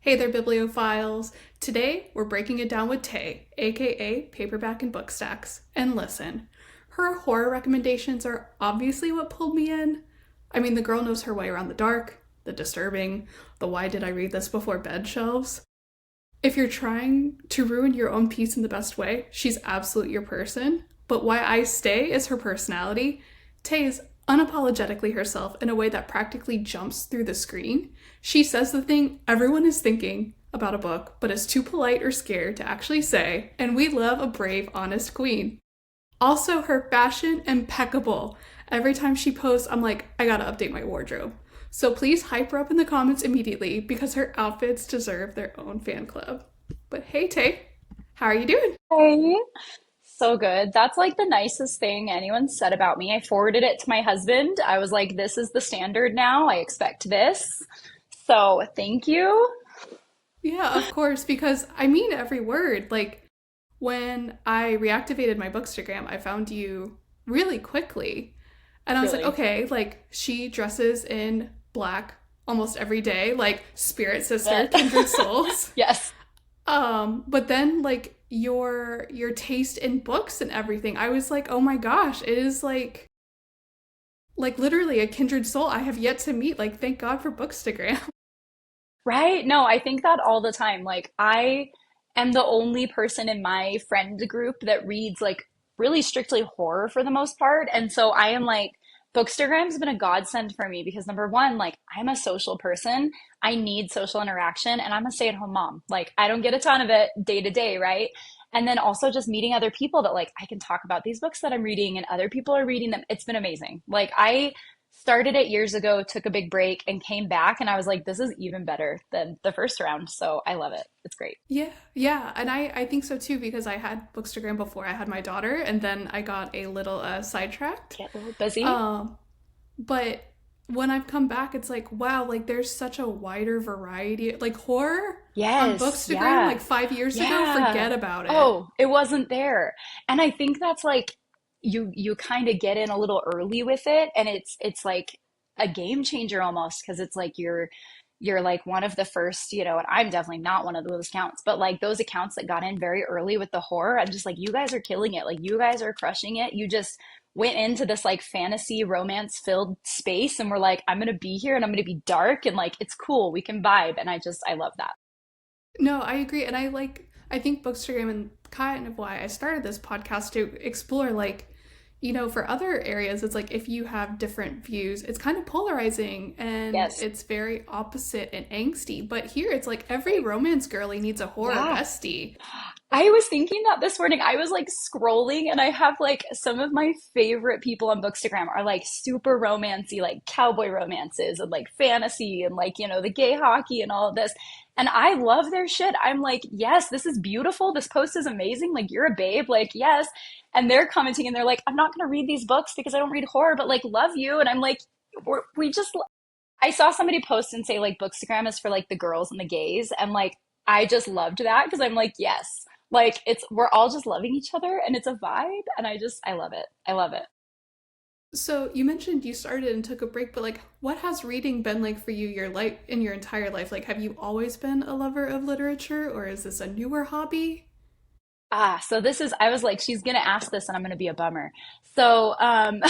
Hey there, bibliophiles. Today, we're breaking it down with Tay, aka Paperback and Book Stacks. And listen, her horror recommendations are obviously what pulled me in. I mean, the girl knows her way around the dark, the disturbing, the why did I read this before bed shelves. If you're trying to ruin your own peace in the best way, she's absolutely your person. But why I stay is her personality. Tay is unapologetically herself in a way that practically jumps through the screen. She says the thing everyone is thinking about a book, but is too polite or scared to actually say, and we love a brave, honest queen. Also, her fashion impeccable. Every time she posts, I'm like, I gotta update my wardrobe. So please hype her up in the comments immediately because her outfits deserve their own fan club. But hey, Tay, how are you doing? Hey, so good. That's like the nicest thing anyone said about me. I forwarded it to my husband. I was like, this is the standard now. I expect this. So thank you. Yeah, of course, because I mean every word. Like, when I reactivated my Bookstagram, I found you really quickly. And I was like, Really. okay, like, she dresses in black almost every day, like Spirit Sister, But Kindred Souls. yes. But then like your taste in books and everything, I was like, oh my gosh, it is like literally a kindred soul I have yet to meet. Like, thank God for Bookstagram. Right? No, I think that all the time. Like, I am the only person in my friend group that reads like really strictly horror for the most part. And so I am like, Bookstagram's been a godsend for me because number one, like, I'm a social person. I need social interaction and I'm a stay-at-home mom. Like, I don't get a ton of it day to day, right? And then also just meeting other people that like I can talk about these books that I'm reading and other people are reading them. It's been amazing. Like, I started it years ago, took a big break, and came back. And I was like, this is even better than the first round. So I love it. It's great. Yeah, yeah, and I think so too because I had Bookstagram before I had my daughter, and then I got a little sidetracked. Get a little busy. Um, but when I've come back, it's like, wow, like there's such a wider variety. Like horror on Yes. Bookstagram, Yeah. like 5 years ago, Yeah. forget about it. Oh, it wasn't there. And I think that's like you kind of get in a little early with it and it's like a game changer almost because it's like you're like one of the first, and I'm definitely not one of those accounts, but like those accounts that got in very early with the horror, I'm just like, you guys are killing it. Like, you guys are crushing it. You just went into this like fantasy romance filled space and we're like, I'm gonna be here and I'm gonna be dark and like it's cool. We can vibe. And I love that. No, I agree, and I think Bookstagram and kind of why I started this podcast to explore for other areas, it's like if you have different views, it's kind of polarizing and Yes. it's very opposite and angsty. But here it's like every romance girly needs a horror Yeah. bestie. I was thinking that this morning. I was like scrolling and I have like some of my favorite people on Bookstagram are like super romancy, like cowboy romances and like fantasy and like, the gay hockey and all of this. And I love their shit. I'm like, yes, this is beautiful. This post is amazing. Like, you're a babe. Like, yes. And they're commenting and they're like, I'm not going to read these books because I don't read horror, but like, love you. And I'm like, we just, I saw somebody post and say like Bookstagram is for like the girls and the gays. And like, I just loved that because I'm like, yes, like we're all just loving each other and it's a vibe. And I love it. I love it. So you mentioned you started and took a break, but like what has reading been like for you your life in your entire life? Like have you always been a lover of literature or is this a newer hobby? So this is, I was like, she's gonna ask this and I'm gonna be a bummer. So, I've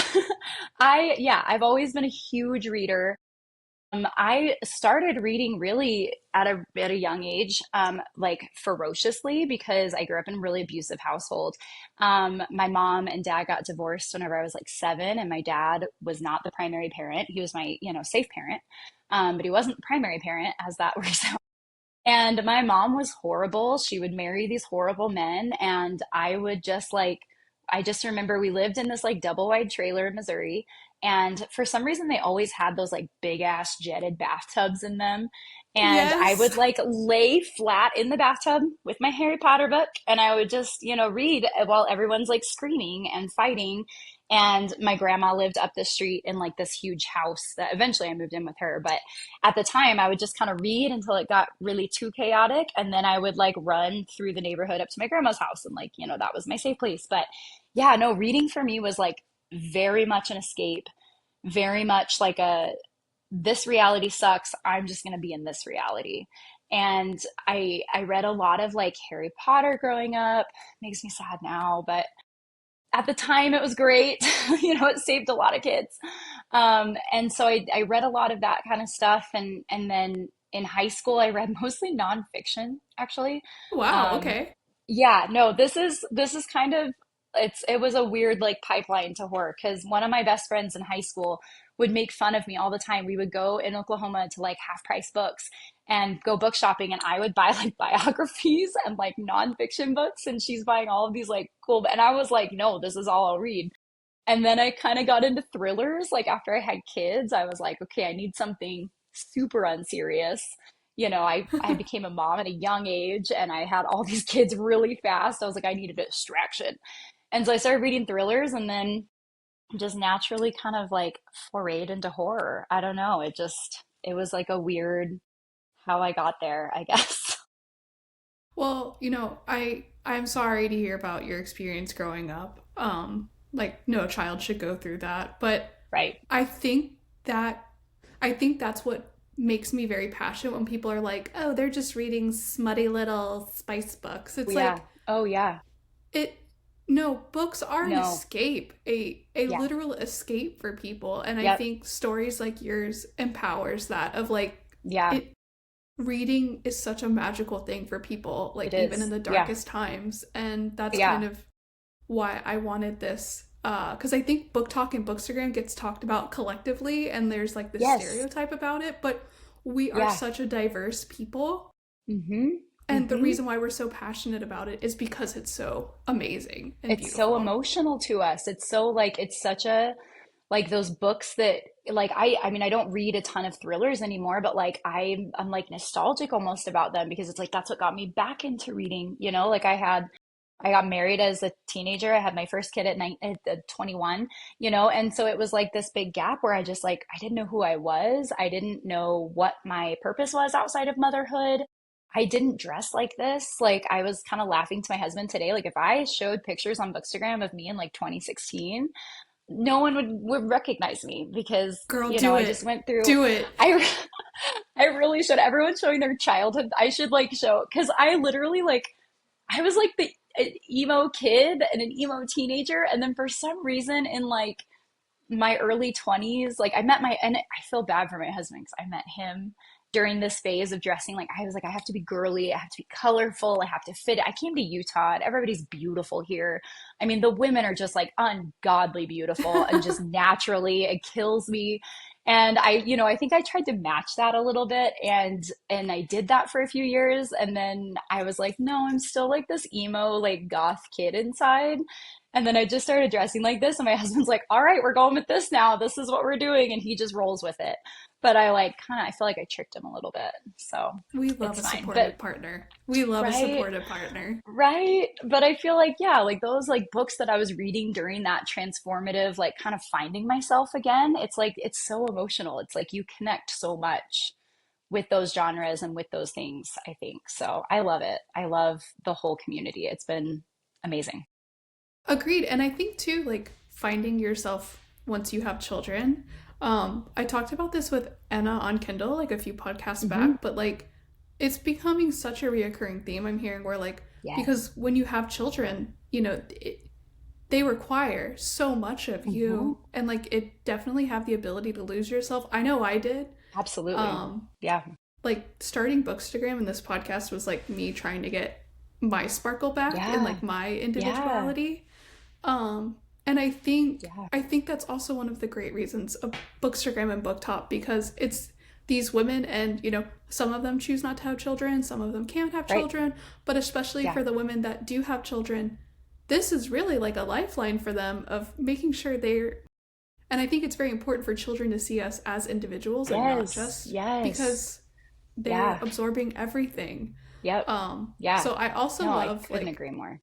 always been a huge reader. I started reading really at a young age, like ferociously because I grew up in a really abusive household. My mom and dad got divorced whenever I was like 7, and my dad was not the primary parent. He was my, safe parent, but he wasn't the primary parent, as that works out. And my mom was horrible. She would marry these horrible men, and I would just like, I just remember we lived in this like double wide trailer in Missouri. And for some reason, they always had those like big ass jetted bathtubs in them. And I Yes. would like lay flat in the bathtub with my Harry Potter book, and I would just, read while everyone's like screaming and fighting. And my grandma lived up the street in like this huge house that eventually I moved in with her. But at the time I would just kind of read until it got really too chaotic and then I would like run through the neighborhood up to my grandma's house and like that was my safe place. But yeah, no, reading for me was like very much an escape, very much like a this reality sucks, I'm just going to be in this reality. And I read a lot of like Harry Potter growing up. Makes me sad now, but at the time it was great. It saved a lot of kids. And so I read a lot of that kind of stuff. And then in high school, I read mostly nonfiction, actually. Wow, Um, okay. yeah, no, this is kind of it was a weird like pipeline to horror because one of my best friends in high school would make fun of me all the time. We would go in Oklahoma to like half price books and go book shopping, and I would buy like biographies and like nonfiction books, and she's buying all of these like cool, and I was like, no, this is all I'll read. And then I kind of got into thrillers. Like after I had kids, I was like, okay, I need something super unserious. I became a mom at a young age and I had all these kids really fast. I was like, I needed a distraction. And so I started reading thrillers and then just naturally kind of like forayed into horror. I don't know. It was like a weird how I got there, I guess. Well, I'm sorry to hear about your experience growing up. Like no child should go through that, but Right. I think that I think that's what makes me very passionate when people are like, "Oh, they're just reading smutty little spice books." Oh, It's yeah. like Oh, yeah. it no, books are an No. escape, a Yeah. literal escape for people, and I Yep. think stories like yours empowers that of like Yeah. it reading is such a magical thing for people, It like even in is. the Yeah. darkest times. And that's kind Yeah. of why I wanted this. Because I think book talk and bookstagram gets talked about collectively, and there's like this Yes. stereotype about it, but we are Yeah. such a diverse people. Mm-hmm. And the Mm-hmm. reason why we're so passionate about it is because it's so amazing and It's so beautiful. emotional to us. It's so like it's such a like those books that like I mean I don't read a ton of thrillers anymore, but like I'm like nostalgic almost about them because it's like that's what got me back into reading, Like I got married as a teenager. I had my first kid at 21, and so it was like this big gap where I just like I didn't know who I was. I didn't know what my purpose was outside of motherhood. I didn't dress like this. Like I was kind of laughing to my husband today. Like if I showed pictures on Bookstagram of me in like 2016, no one would recognize me because, Girl, do I just it. went through Do it. I I really should. Everyone's showing their childhood. I should like show because I literally like I was like the emo kid and an emo teenager, and then for some reason in like my early 20s, like I met my, and I feel bad for my husband because I met him during this phase of dressing. Like I was like, I have to be girly, I have to be colorful, I have to fit. I came to Utah and everybody's beautiful here. I mean, the women are just like ungodly beautiful and just naturally, it kills me. And I think I tried to match that a little bit and I did that for a few years. And then I was like, no, I'm still like this emo, like goth kid inside. And then I just started dressing like this, and my husband's like, "All right, we're going with this now. This is what we're doing," and he just rolls with it. But I like kind of, I feel like I tricked him a little bit, so We love it's a fine. But supportive partner. We love a right, supportive partner. right. But I feel like yeah, like those like books that I was reading during that transformative, like kind of finding myself again. It's like it's so emotional. It's like you connect so much with those genres and with those things. I think so. I love it. I love the whole community. It's been amazing. Agreed. And I think too, like finding yourself once you have children. I talked about this with Anna on Kindle like a few podcasts Hmm. back, but like it's becoming such a reoccurring theme I'm hearing where like because Yes. when you have children, they require so much of Hmm. you, and like it definitely have the ability to lose yourself. I know I did. Absolutely. Um, Yeah. like starting Bookstagram and this podcast was like me trying to get my sparkle back and Yeah. like my Yeah. individuality. And Yeah. I think that's also one of the great reasons of Bookstagram and Booktop, because it's these women, and some of them choose not to have children, some of them can't have Right. children, but especially Yeah. for the women that do have children, this is really like a lifeline for them of making sure they're, and I think it's very important for children to see us as individuals and not Yes. just Yes. because they're Yeah. absorbing everything. Yep. Yeah. So I also No, I love couldn't like agree more.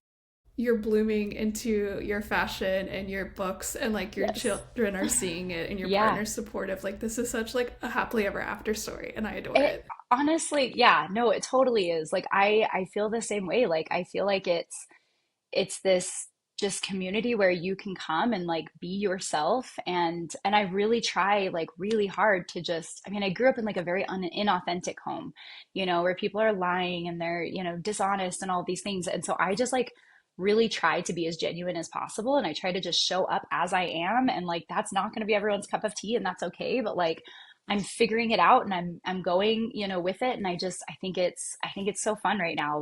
you're blooming into your fashion and your books, and like your Yes. children are seeing it and your Yeah. partner's supportive. Like this is such like a happily ever after story, and I adore It it. honestly, yeah, no, it totally is. Like I feel the same way. Like I feel like it's this. just community where you can come and like be yourself. And I really try like really hard to just, I mean, I grew up in like a very inauthentic home, where people are lying and they're, dishonest and all these things. And so I just like really try to be as genuine as possible, and I try to just show up as I am, and like that's not going to be everyone's cup of tea, and that's okay, but like I'm figuring it out, and I'm going, with it. And I think it's so fun right now.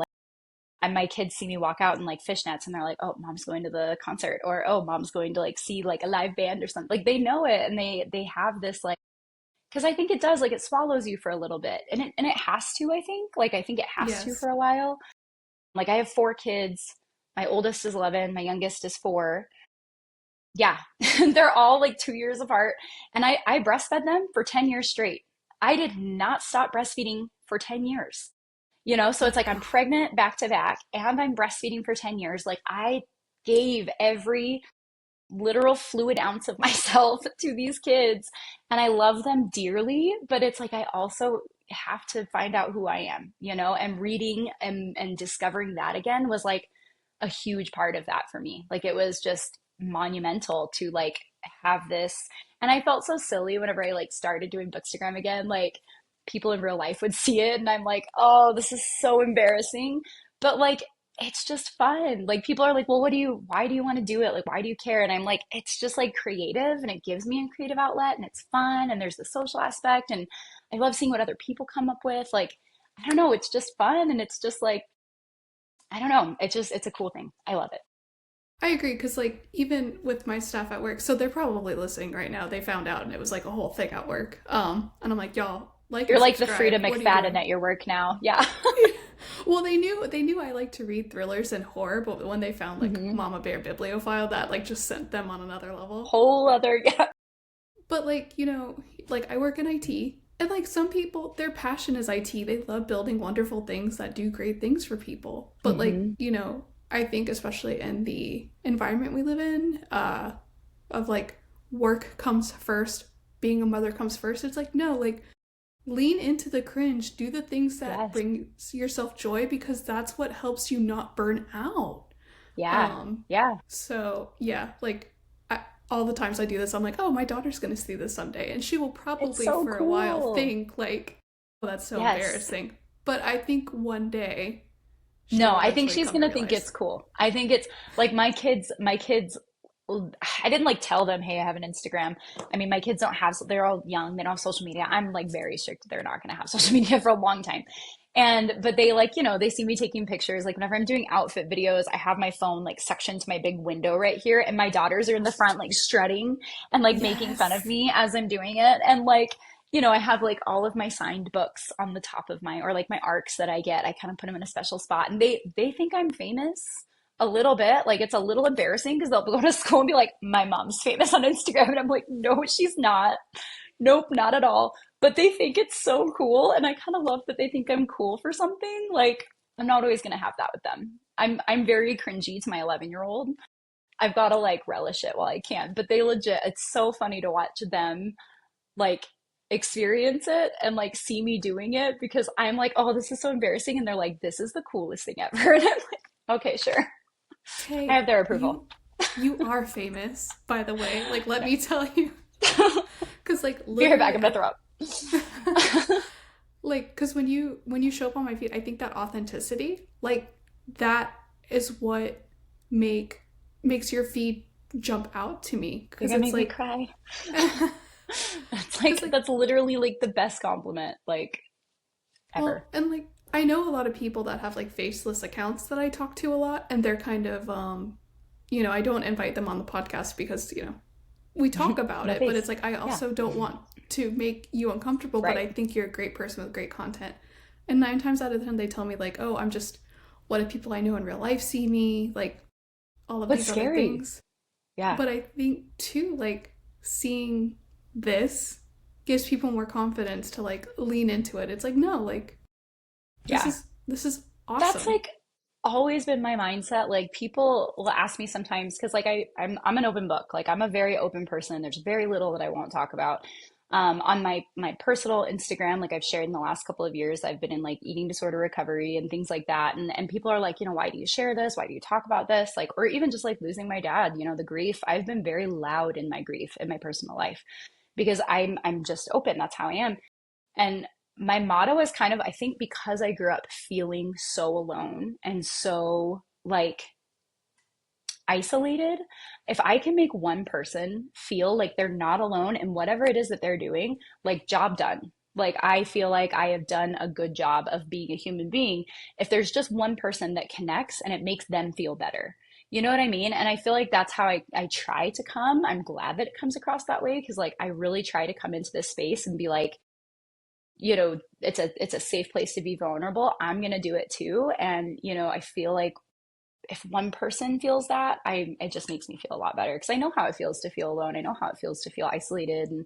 And my kids see me walk out in like fishnets, and they're like, oh, mom's going to the concert, or oh, mom's going to like see like a live band or something. Like they know it, and they have this like, because I think it does, like it swallows you for a little bit, and it has to, I think it has to Yes. for a while. Like I have 4 kids. My oldest is 11, my youngest is 4. Yeah. They're all like 2 years apart, and I breastfed them for 10 years straight. I did not stop breastfeeding for 10 years. So Oh it's like I'm God. pregnant back to back and I'm breastfeeding for 10 years. Like I gave every literal fluid ounce of myself to these kids, and I love them dearly, but it's like I also have to find out who I am, and reading and discovering that again was like a huge part of that for me. Like it was just monumental to like have this. And I felt so silly whenever I like started doing Bookstagram again. Like people in real life would see it, and I'm like, oh, this is so embarrassing. But like it's just fun. Like people are like, well, why do you want to do it? Like, why do you care? And I'm like, it's just like creative, and it gives me a creative outlet, and it's fun, and there's the social aspect, and I love seeing what other people come up with. Like, I don't know, it's just fun, and it's just like, I don't know, it's a cool thing. I love it. I agree because like even with my staff at work, so they're probably listening right now. They found out and it was like a whole thing at work. And I'm like, y'all like You're and like the Frida subscribe. What are you McFadden doing? at your work now. Yeah. Well, they knew I like to read thrillers and horror, but when they found like Hmm. Mama Bear Bibliophile, that like just sent them on another level. Whole other, yeah. But like, like I work in IT, and like some people, their passion is IT. They love building wonderful things that do great things for people. But like, Hmm. I think especially in the environment we live in, of like work comes first, being a mother comes first. It's like, no, like lean into the cringe, do the things that Yes. brings yourself joy because that's what helps you not burn out. Yeah. Um, Yeah. so yeah, like all the times I do this, I'm like, oh, my daughter's gonna see this someday, and she will It's probably so for a while cool. think like, oh, that's so Yes. embarrassing. But I think one day she No, will I think eventually she's come to gonna think realize. it's cool. I think it's like my kids, I didn't like tell them, hey, I have an Instagram. I mean, my kids don't have, they're all young, they don't have social media. I'm like very strict. They're not gonna have social media for a long time. But they like, they see me taking pictures. Like whenever I'm doing outfit videos, I have my phone like sectioned to my big window right here, and my daughters are in the front, like strutting and like making fun of Yes. me as I'm doing it. And like, I have like all of my signed books on the top of my, or like my arcs that I get. I kind of put them in a special spot, and they think I'm famous a little bit. Like it's a little embarrassing because they'll go to school and be like, my mom's famous on Instagram. And I'm like, no, she's not. Nope, not at all. But they think it's so cool. And I kind of love that they think I'm cool for something. Like I'm not always gonna have that with them. I'm very cringy to my 11-year-old. I've got to like relish it while I can. But they legit, it's so funny to watch them like experience it and like see me doing it, because I'm like, oh, this is so embarrassing. And they're like, this is the coolest thing ever. And I'm like, okay, sure. I Tay, have their approval. you are famous, by the way. Like, let me tell you, because like Be right back. literally, I'm gonna throw up. like because when you show up on my feed, I think that authenticity, like that is what make makes your feed jump out to me You're because gonna it's make me like cry. That's because like like that's literally like the best compliment like well ever. and like I know a lot of people that have like faceless accounts that I talk to a lot, and they're kind of I don't invite them on the podcast because we talk about No it, but it's face. like I Yeah. also don't want to make you uncomfortable, but Right. I think you're a great person with great content. And 9 times out of 10 they tell me like, "Oh, I'm just what if people I know in real life see me?" Like all of What's these other scary? things. Yeah. But I think too like seeing this gives people more confidence to like lean into it. It's like, "No, like this Yeah. is this is That's awesome." like always been my mindset. Like people will ask me sometimes because like I'm an open book. Like I'm a very open person. There's very little that I won't talk about. On my personal Instagram, like I've shared in the last couple of years, I've been in like eating disorder recovery and things like that. And people are like, why do you share this? Why do you talk about this? Like, or even just like losing my dad, the grief. I've been very loud in my grief in my personal life because I'm just open. That's how I am. And my motto is kind of, I think because I grew up feeling so alone and so like isolated, if I can make one person feel like they're not alone in whatever it is that they're doing, like job done. Like I feel like I have done a good job of being a human being. If there's just one person that connects and it makes them feel better. You know what I mean? And I feel like that's how I try to come. I'm glad that it comes across that way because like I really try to come into this space and be like, it's a safe place to be vulnerable. I'm gonna do it too. And I feel like if one person feels that, it just makes me feel a lot better because I know how it feels to feel alone. I know how it feels to feel isolated and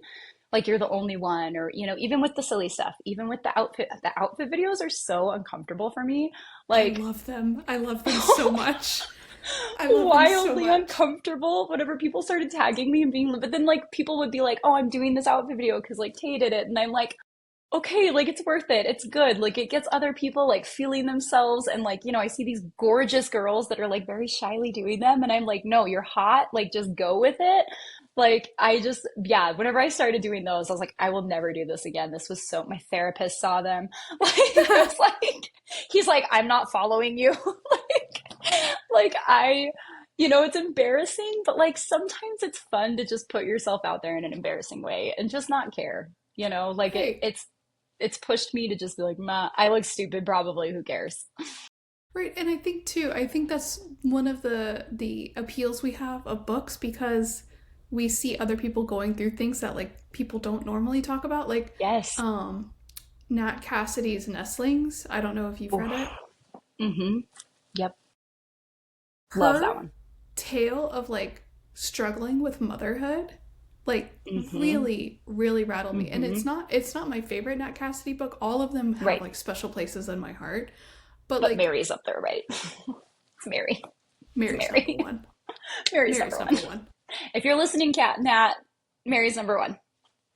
like you're the only one, or even with the silly stuff, even with the outfit videos are so uncomfortable for me. I Like love them. I love them so much. I love them so wildly much. uncomfortable whenever people started tagging me and being, but then like people would be like, "Oh, I'm doing this outfit video because like Tay did it," and I'm like, okay, like it's worth it. It's good. Like it gets other people like feeling themselves. And like, I see these gorgeous girls that are like very shyly doing them. And I'm like, no, you're hot. Like just go with it. Like yeah, whenever I started doing those, I was like, I will never do this again. This was so, my therapist saw them. Like, it's like, he's like, I'm not following you. It's embarrassing, but like sometimes it's fun to just put yourself out there in an embarrassing way and just not care. Like Right. it's pushed me to just be like, "Ma, I look stupid, probably. Who cares?" Right. And I think too, I think that's one of the appeals we have of books because we see other people going through things that like people don't normally talk about. Like Yes. um Nat Cassidy's Nestlings. I don't know if you've read it. Oof. Mm-hmm. Yep. Love that Her one. tale of like struggling with motherhood like Mm-hmm. really really rattled me, and Mm-hmm. it's not my favorite Nat Cassidy book. All of them have Right. like special places in my heart, but But like Mary's up there, right? It's Mary. It's Mary's number Mary. one. Mary's Mary's number one. number one. If you're listening, Cat Nat, Mary's number one.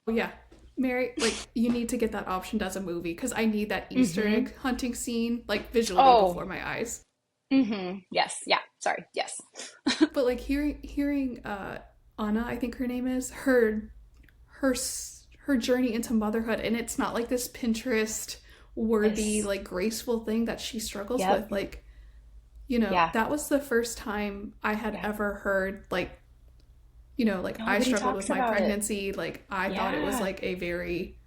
Oh yeah, Mary, like you need to get that optioned as a movie because I need that Easter Mm-hmm. egg hunting scene like visually Oh. before my eyes. Mm-hmm. Yes. Yeah. Sorry. Yes. But like hearing Anna, I think her name is, her her journey into motherhood, and it's not like this Pinterest worthy Yes. like graceful thing that she struggles Yep. with. Like Yeah. that was the first time I had Yeah. ever heard like like I Nobody struggled with talks my about it. pregnancy. Like I thought it was Yeah. like a very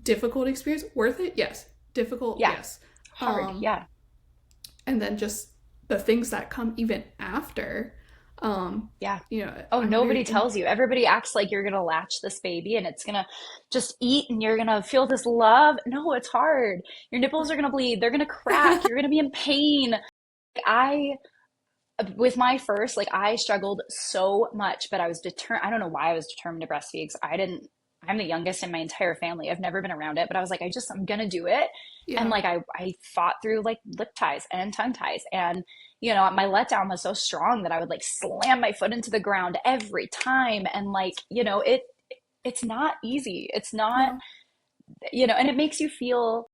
difficult experience. Worth it, yes. Difficult, Yeah. yes. Hard. um Yeah. and then just the things that come even after. um Yeah. you know Oh, I'm very nobody tells you. Everybody acts like you're gonna latch this baby and it's gonna just eat and you're gonna feel this love. No, it's hard. Your nipples are gonna bleed. They're gonna crack. You're gonna be in pain. I, with my first, like I struggled so much, but I was determined. I don't know why I was determined to breastfeed because I didn't. I'm the youngest in my entire family. I've never been around it, but I was like, I'm gonna do it. And Yeah. like I fought through like lip ties and tongue ties, and my letdown was so strong that I would like slam my foot into the ground every time, and like it's not easy. It's not, No. and it makes you feel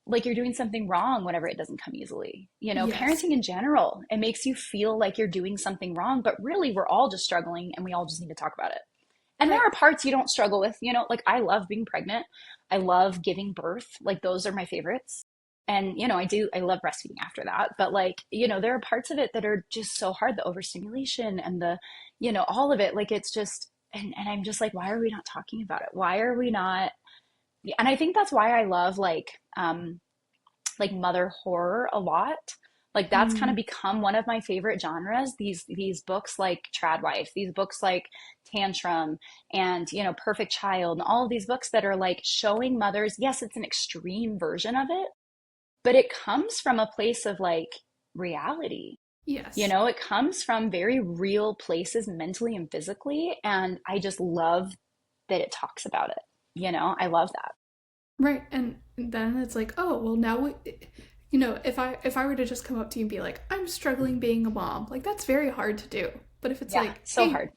like you're doing something wrong whenever it doesn't come easily. Yes. Parenting in general, it makes you feel like you're doing something wrong, but really we're all just struggling and we all just need to talk about it. And there Right. are parts you don't struggle with, like I love being pregnant. I love giving birth. Like those are my favorites. And, I love breastfeeding after that. But like, there are parts of it that are just so hard, the overstimulation and all of it. Like it's just, and I'm just like, why are we not talking about it? Why are we not? And I think that's why I love like mother horror a lot. Like that's kind of Mm, become one of my favorite genres. These books like Tradwife, these books like Tantrum, and Perfect Child, and all of these books that are like showing mothers. Yes, it's an extreme version of it, but it comes from a place of like reality. yes. It comes from very real places mentally and physically, and I just love that it talks about it. I love that. Right. And then it's like, oh, well, now if I were to just come up to you and be like, I'm struggling being a mom, like that's very hard to do. But if it's Yeah, like, so hey, hard.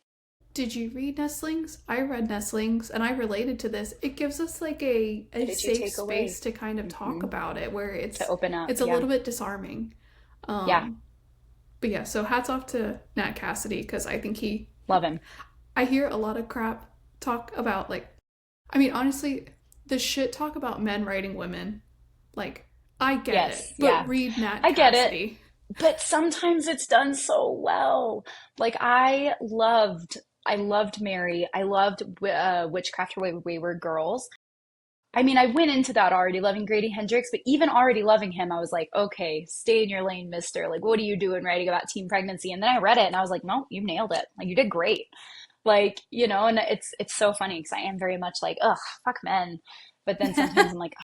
Did you read Nestlings? I read Nestlings and I related to this. It gives us like What a did you safe take space away? to kind of talk Hmm. about it where To open up. it's a Yeah. little bit disarming. Yeah. Um, but yeah, so hats off to Nat Cassidy because I think Love him. I hear a lot of crap talk about like, I mean, honestly, the shit talk about men writing women, like, I get it, Yes. but Yeah. read Nat I get it. Cassidy. But sometimes it's done so well. Like I loved Mary. I loved Witchcraft or Wayward Girls. I mean, I went into that already loving Grady Hendrix, but even already loving him, I was like, okay, stay in your lane, mister. Like, what are you doing writing about teen pregnancy? And then I read it and I was like, no, you nailed it. Like, you did great. Like, and it's so funny because I am very much like, ugh, fuck men. But then sometimes I'm like, "Oh,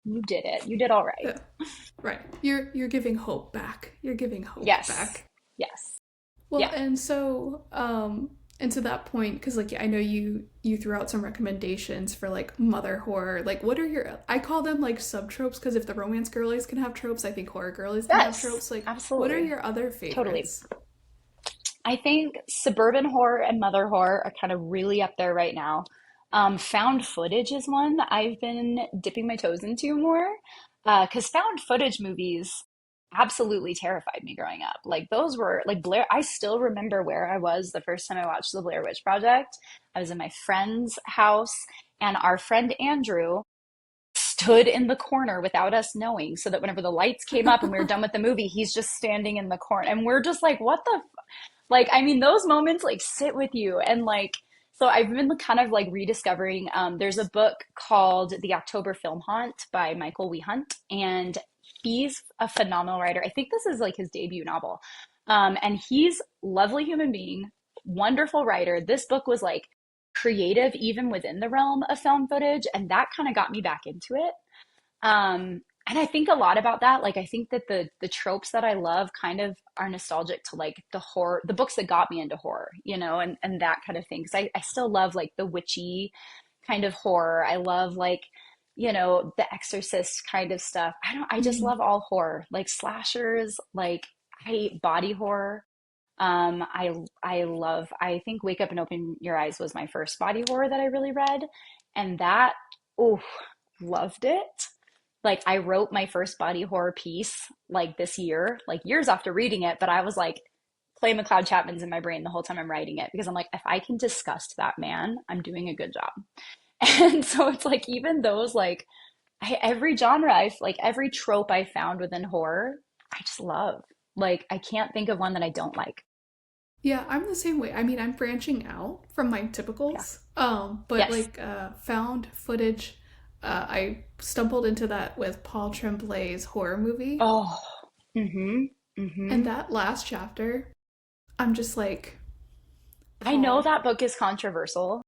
you did it. You did all right." Yeah, right. You're giving hope back. You're giving hope Yes. back. Yes. Well, Yeah. and to that point, because like I know you threw out some recommendations for like mother horror. Like, what are your? I call them like subtropes because if the romance girlies can have tropes, I think horror girlies can have Yes. tropes. Like, what are Absolutely. your other Totally. favorites? I think suburban horror and mother horror are kind of really up there right now. Found footage is one that I've been dipping my toes into more. Because found footage movies absolutely terrified me growing up. Like those were like Blair. I still remember where I was the first time I watched the Blair Witch Project. I was in my friend's house, and our friend Andrew stood in the corner without us knowing, so that whenever the lights came up and we were done with the movie, he's just standing in the corner, and we're just like, "What the like, I mean, those moments like sit with you. And like, so I've been kind of like rediscovering. There's a book called The October Film Haunt by Michael Wehunt, and he's a phenomenal writer. I think this is like his debut novel. And he's lovely human being, wonderful writer. This book was like creative even within the realm of film footage, and that kind of got me back into it. And I think a lot about that. Like I think that the tropes that I love kind of are nostalgic to like the horror, the books that got me into horror, and that kind of thing. Because I still love like the witchy kind of horror. I love like, the Exorcist kind of stuff. I just Mm. love all horror, like slashers, like I hate body horror. I think Wake Up and Open Your Eyes was my first body horror that I really read. And that, oh, loved it. Like I wrote my first body horror piece like this year, like years after reading it, but I was like, Clay McLeod Chapman's in my brain the whole time I'm writing it because I'm like, if I can disgust that man, I'm doing a good job. And so it's like even those like every genre, I like every trope I found within horror, I just love. Like I can't think of one that I don't like. Yeah, I'm the same way. I mean, I'm branching out from my Yeah. typicals. But Yes. like found footage, I stumbled into that with Paul Tremblay's horror movie. Oh. Mm-hmm. And Mm-hmm. that last chapter, I'm just like, I know Paul. that book is controversial.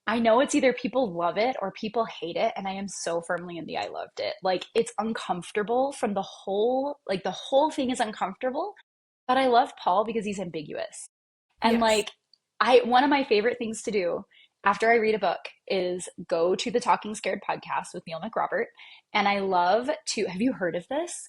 I know it's either people love it or people hate it, and I am so firmly in the I loved it. Like it's uncomfortable from the whole thing is uncomfortable, but I love Paul because he's ambiguous. And Yes. like I one of my favorite things to do after I read a book is go to the Talking Scared podcast with Neil McRobert. And I love to, have you heard of this?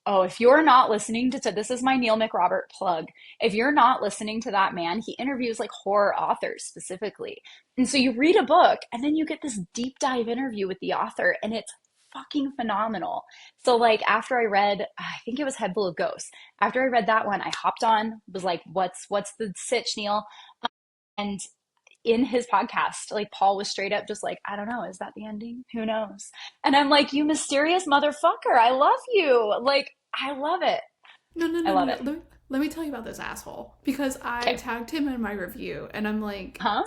Oh, if you're not listening to this is my Neil McRobert plug. If you're not listening to that man, he interviews like horror authors specifically. And so you read a book and then you get this deep dive interview with the author and it's fucking phenomenal. So like after I read, I think it was Head Full of Ghosts. After I read that one, I hopped on, was like, what's the sitch, Neil? And in his podcast, like Paul was straight up just like, I don't know, is that the ending? Who knows? And I'm like, you mysterious motherfucker, I love you. Like, I love it. No, no, I no, no, love no. it. Let me tell you about this asshole because I Okay. tagged him in my review and I'm like, Huh?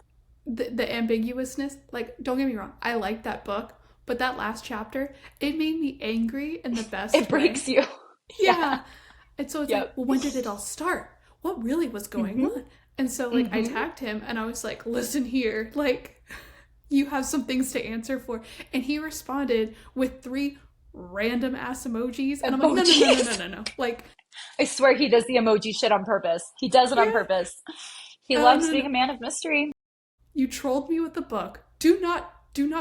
the ambiguousness, like, don't get me wrong, I like that book, but that last chapter, it made me angry in the It best way. breaks you. Yeah. Yeah. And so it's like, Yep. well, when did it all start? What really was going Mm-hmm. on? And so, like, I Mm-hmm. tagged him and I was like, listen here, like, you have some things to answer for. And he responded with three random ass emojis. And I'm like, no, no, no, no, no, Emojis. no, no. Like, I swear he does the emoji shit on purpose. He does it on yeah, purpose. He loves no, being no. a man of mystery. You trolled me with the book. Do not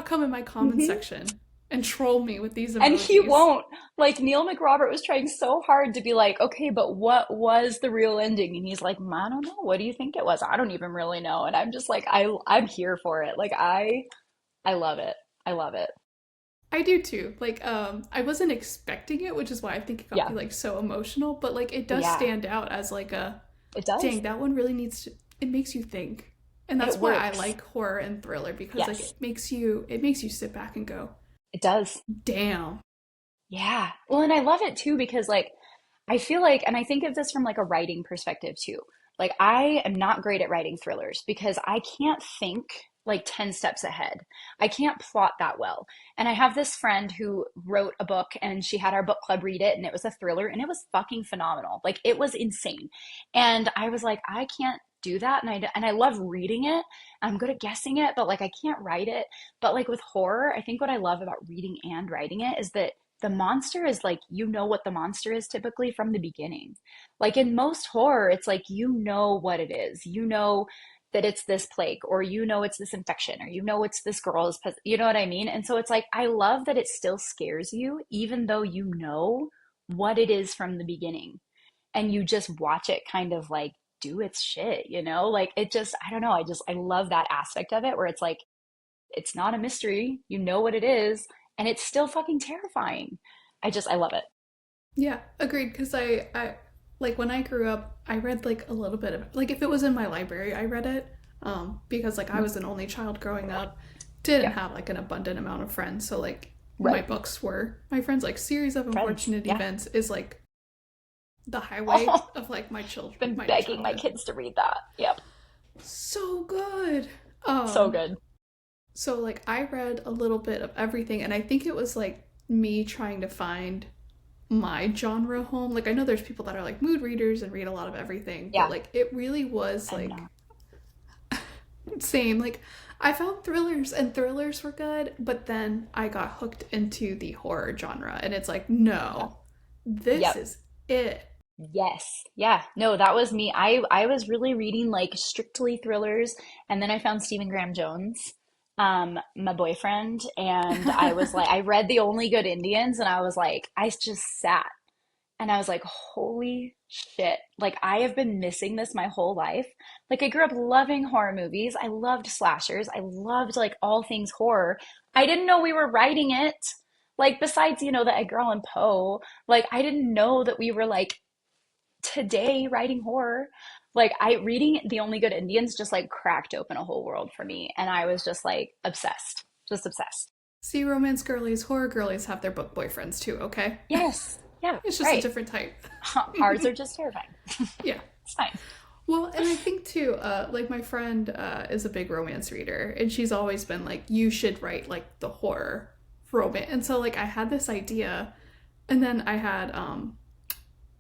come in my comment Mm-hmm. section and troll me with these And he emojis. won't. Like Neil McRobert was trying so hard to be like, okay, but what was the real ending? And he's like, I don't know. What do you think it was? I don't even really know. And I'm just like, I'm here for it. Like I love it. I love it. I do too. Like, I wasn't expecting it, which is why I think it got Yeah. me like so emotional. But like, it does Yeah. stand out as like a It does. dang. That one really needs to. It makes you think, and It that's why I works. like horror and thriller because like Yes. it makes you sit back and go, It does. damn. Yeah. Well, and I love it too because like I feel like, and I think of this from like a writing perspective too. Like I am not great at writing thrillers because I can't think like 10 steps ahead. I can't plot that well. And I have this friend who wrote a book and she had our book club read it and it was a thriller and it was fucking phenomenal. Like it was insane. And I was like, I can't do that and I love reading it. I'm good at guessing it, but like I can't write it. But like with horror, I think what I love about reading and writing it is that the monster is like you know what the monster is typically from the beginning. Like in most horror, it's like you know what it is. You know that it's this plague, or you know it's this infection, or you know it's this girl's, you know what I mean? And so it's like I love that it still scares you, even though you know what it is from the beginning, and you just watch it kind of like do its shit, you know? Like it just, I don't know, I love that aspect of it where it's like it's not a mystery. You know what it is, and it's still fucking terrifying. I love it. Yeah, agreed. Because I like when I grew up, I read like a little bit of like if it was in my library, I read it. Because like I was an only child growing up, didn't Yeah, have like an abundant amount of friends, so like my right. books were my friends. Like Series of Friends. Unfortunate Yeah. Events is like the highway Oh, of like my children, been my begging my childhood. kids to read that. Yep. So good. So Um, good. so like I read a little bit of everything, and I think it was like me trying to find my genre home. Like I know there's people that are like mood readers and read a lot of everything, but Yeah. like it really was I'm like not. same. Like I found thrillers and thrillers were good, but then I got hooked into the horror genre and it's like, Yep. no, this Yep. is it. Yes. Yeah. No, that was me. I was really reading like strictly thrillers, and then I found Stephen Graham Jones, my boyfriend, and I was like, I read The Only Good Indians, and I was like, I just sat and I was like, holy shit. Like, I have been missing this my whole life. Like, I grew up loving horror movies. I loved slashers. I loved, like, all things horror. I didn't know we were writing it. Like, besides, you know, the Edgar Allan Poe, like, I didn't know that we were, like, today writing horror. Like, reading The Only Good Indians just, like, cracked open a whole world for me. And I was just, like, obsessed. Just obsessed. See, romance girlies, horror girlies have their book boyfriends too, okay? Yes. Yeah. It's just a Right. different type. Ours are just terrifying. Yeah. It's fine. Well, and I think too, like my friend is a big romance reader, and she's always been like, you should write like the horror romance. And so like I had this idea, and then I had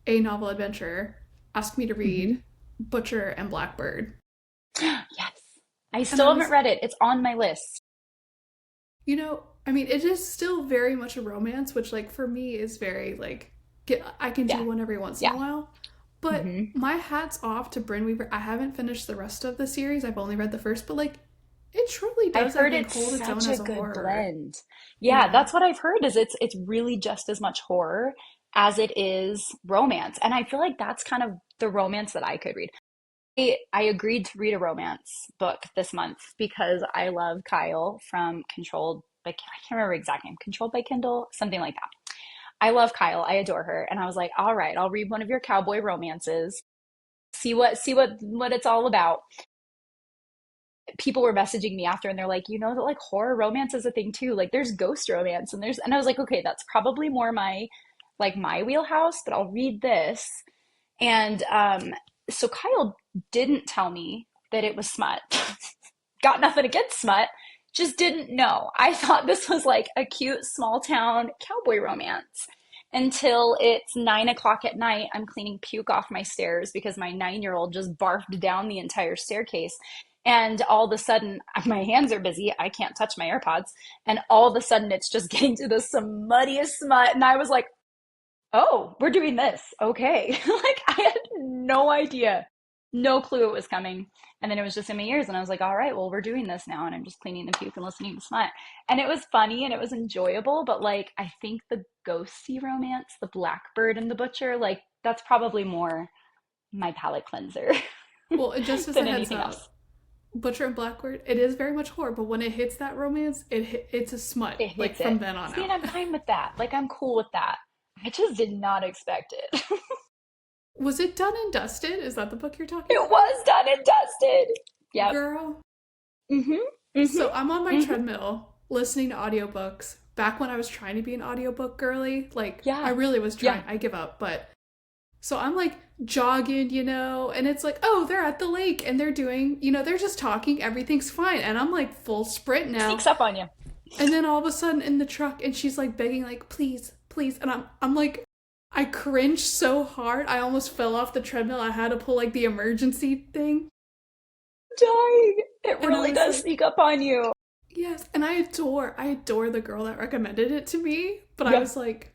a novel adventurer ask me to Mhm. read Butcher and Blackbird, Yes. I and I still haven't was, read it. It's on my list. I mean, it is still very much a romance, which like for me is very like I can do Yeah. one every once in a Yeah. while. But Hmm. my hat's off to Bryn Weaver. I haven't finished the rest of the series. I've only read the first, but like it truly I've does, I heard think, it's hold its own such a as a good horror. blend. Yeah, Yeah. that's what I've heard is it's really just as much horror as it is romance. And I feel like that's kind of the romance that I could read. I agreed to read a romance book this month because I love Kyle from Controlled by, I can't remember the exact name, Controlled by Kindle, something like that. I love Kyle. I adore her. And I was like, all right, I'll read one of your cowboy romances, see what it's all about. People were messaging me after and they're like, you know that like horror romance is a thing too. Like there's ghost romance and I was like, okay, that's probably more my wheelhouse, but I'll read this. And so Kyle didn't tell me that it was smut. Got nothing against smut, just didn't know. I thought this was like a cute small town cowboy romance until it's 9 o'clock at night. I'm cleaning puke off my stairs because my 9-year-old just barfed down the entire staircase. And all of a sudden, my hands are busy. I can't touch my AirPods. And all of a sudden, it's just getting to the smuttiest smut. And I was like, oh, we're doing this. Okay. Like, I had no idea. no clue it was coming. And then it was just in my ears, and I was like, all right, well, we're doing this now. And I'm just cleaning the puke and listening to Smut. And it was funny and it was enjoyable. But like, I think the ghosty romance, the Blackbird and the Butcher, like, that's probably more my palate cleanser Well, just as a than heads anything else. up, Butcher and Blackbird, it is very much horror, but when it hits that romance, it's a smut, It like hits from it. then on See, and out. I'm fine with that. Like, I'm cool with that. I just did not expect it. Was it Done and Dusted? Is that the book you're talking It about? was done and dusted. Yep. Girl. Mm-hmm. Mm-hmm. So I'm on my Mm-hmm. treadmill listening to audiobooks. Back when I was trying to be an audiobook girly, like I Yeah. really was Yeah. trying. I give up, but so I'm like jogging, and it's like, oh, they're at the lake and they're doing, they're just talking, everything's fine. And I'm like full sprint now. Sneaks up on you. And then all of a sudden in the truck and she's like begging, like, please, please. And I'm like, I cringed so hard. I almost fell off the treadmill. I had to pull like the emergency thing. Dying. It And I really was does like, sneak up on you. yes. And I adore the girl that recommended it to me. But I Yeah. was like,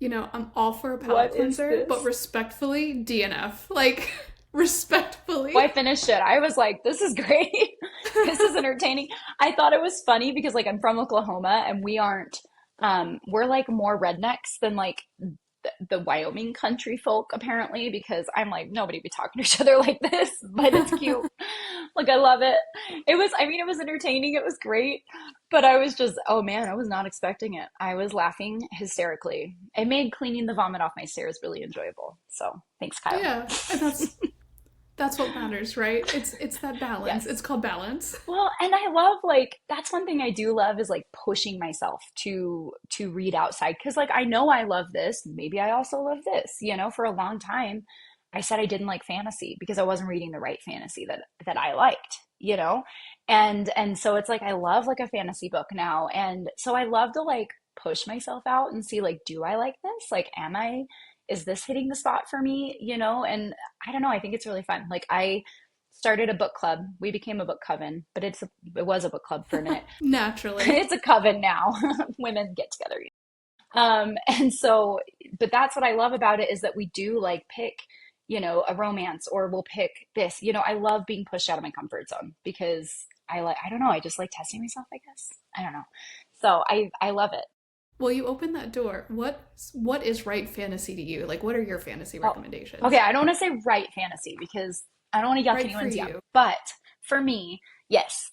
I'm all for a palate What is cleanser, but this? respectfully, DNF. Like, respectfully. Well, I finished it. I was like, this is great. This is entertaining. I thought it was funny because like I'm from Oklahoma and we aren't we're like more rednecks than like the Wyoming country folk apparently because I'm like nobody be talking to each other like this, but it's cute. Like I love it. I mean it was entertaining. It was great, but I was just oh man, I was not expecting it. I was laughing hysterically. It made cleaning the vomit off my stairs really enjoyable. So, thanks Kyle. Yeah. And that's what matters, right? It's that balance. Yes. It's called balance. Well, and I love like that's one thing I do love is like pushing myself to read outside because like I know I love this, maybe I also love this. For a long time I said I didn't like fantasy because I wasn't reading the right fantasy that I liked. And so it's like I love like a fantasy book now. And so I love to like push myself out and see like do I like this? Like am I is this hitting the spot for me? And I don't know, I think it's really fun. Like I started a book club. We became a book coven, but it was a book club for a minute. Naturally. It's a coven now. Women get together. And so, but that's what I love about it is that we do like pick, a romance or we'll pick this. I love being pushed out of my comfort zone because I don't know, I just like testing myself, I guess. I don't know. So I love it. Well, you open that door. What is right fantasy to you? Like, what are your fantasy Oh, okay. recommendations? I don't want to say right fantasy because I don't want to yuck Right for anyone's yum. you. But for me, yes,